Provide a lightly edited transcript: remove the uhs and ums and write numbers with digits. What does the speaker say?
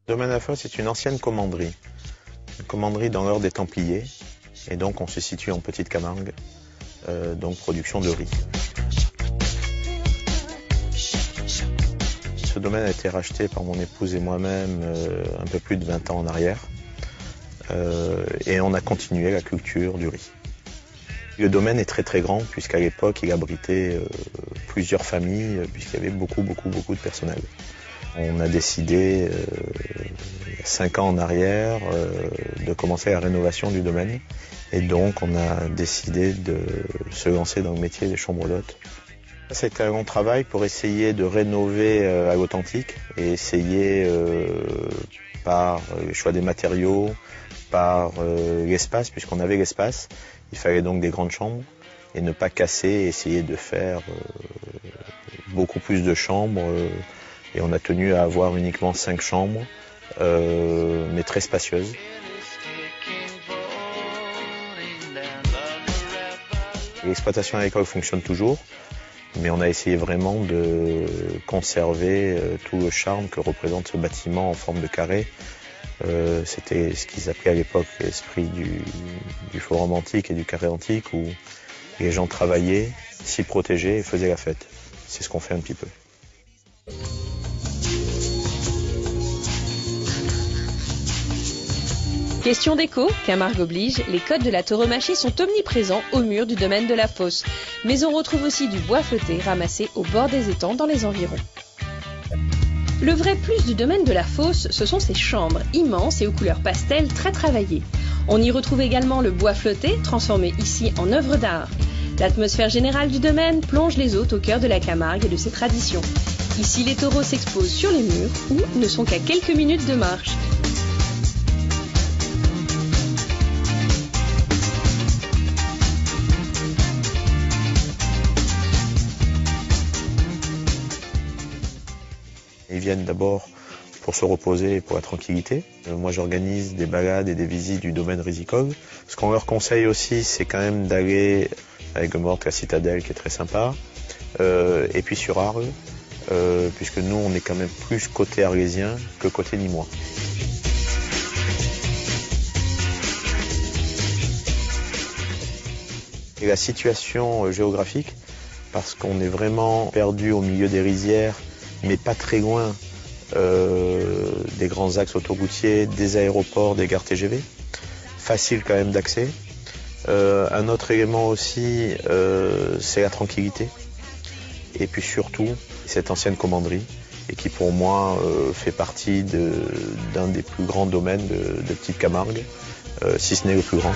Domaine La Fosse est une ancienne commanderie. Une commanderie dans l'ordre des Templiers. Et donc on se situe en Petite Camargue, donc production de riz. Ce domaine a été racheté par mon épouse et moi-même un peu plus de 20 ans en arrière. Et on a continué la culture du riz. Le domaine est très très grand puisqu'à l'époque il abritait plusieurs familles puisqu'il y avait beaucoup de personnel. On a décidé, il y a 5 ans en arrière, de commencer la rénovation du domaine. Et donc on a décidé de se lancer dans le métier des chambres d'hôtes. C'était un long travail pour essayer de rénover à l'authentique et essayer par le choix des matériaux, par l'espace, puisqu'on avait l'espace. Il fallait donc des grandes chambres et ne pas casser, essayer de faire beaucoup plus de chambres. Et on a tenu à avoir uniquement 5 chambres, mais très spacieuses. L'exploitation agricole fonctionne toujours, mais on a essayé vraiment de conserver tout le charme que représente ce bâtiment en forme de carré. C'était ce qu'ils appelaient à l'époque l'esprit du forum antique et du carré antique, où les gens travaillaient, s'y protégeaient et faisaient la fête. C'est ce qu'on fait un petit peu. Question déco, Camargue oblige, les codes de la tauromachie sont omniprésents au mur du domaine de La Fosse. Mais on retrouve aussi du bois flotté ramassé au bord des étangs dans les environs. Le vrai plus du domaine de La Fosse, ce sont ses chambres, immenses et aux couleurs pastel très travaillées. On y retrouve également le bois flotté, transformé ici en œuvre d'art. L'atmosphère générale du domaine plonge les hôtes au cœur de la Camargue et de ses traditions. Ici, les taureaux s'exposent sur les murs ou ne sont qu'à quelques minutes de marche. Ils viennent d'abord pour se reposer et pour la tranquillité. Moi, j'organise des balades et des visites du domaine risicole. Ce qu'on leur conseille aussi, c'est quand même d'aller à Aigues-Mortes, la citadelle qui est très sympa, et puis sur Arles, puisque nous, on est quand même plus côté arlésien que côté nîmois. Et la situation géographique, parce qu'on est vraiment perdu au milieu des rizières, mais pas très loin des grands axes autoroutiers, des aéroports, des gares TGV. Facile quand même d'accès. Un autre élément aussi, c'est la tranquillité. Et puis surtout, cette ancienne commanderie, et qui pour moi fait partie d'un des plus grands domaines de Petite Camargue, si ce n'est le plus grand.